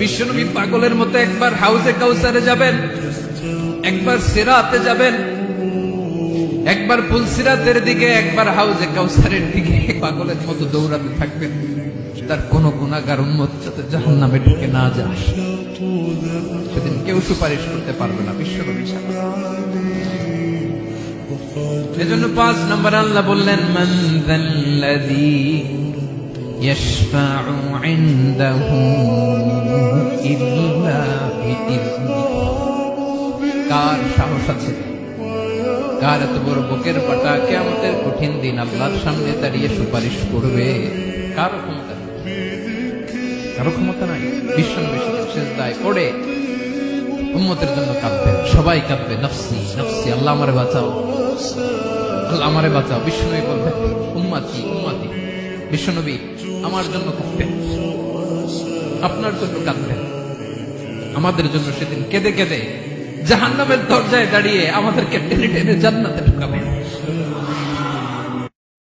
বিশ্বনবী পাগলের মতো একবার হাউজে কাউসারে যাবেন, একবার সিরাতে যাবেন, একবার পুলসিরাতের দিকে, একবার হাউজে কাউসারের দিকে পাগলের মতো দৌড়াতে থাকবেন। তার কোন গুনাহগার উম্মত যাতে জাহান্নামে ঢুকে না যায়, সেদিন কেউ সুপারিশ করতে পারবে না বিশ্বনবী ছাড়া। এজন্য 5 নম্বর আল্লাহ বললেন, মান যাল্লাযী ইয়াশফাউ ইনদাহু ইল্লা বিইযনিহি। কার সাহস আছে, কার এত বড় বুকের পাটা কিয়ামতের কঠিন দিন আল্লাহর সামনে দাঁড়িয়ে সুপারিশ করবে? কারো ক্ষমতা নেই, কারো ক্ষমতা নাই। বিশ্বনবী সিজদায় পড়ে উম্মতের জন্য কাঁদবেন, সবাই কাঁদবে, নফসি নফসি, আল্লাহ আমারে বাঁচাও, আল্লাহ আমারে বাঁচাও। বিশ্বনবী বলবেন, উম্মতি উম্মতি। বিশ্বনবী আমার জন্য কাঁদবেন, আপনার জন্য কাঁদবেন, আমাদের জন্য সেদিন কেঁদে কেঁদে জাহান্নামের দরজায় দাঁড়িয়ে আমাদেরকে টেনে টেনে জান্নাতে ঢুকাবেন।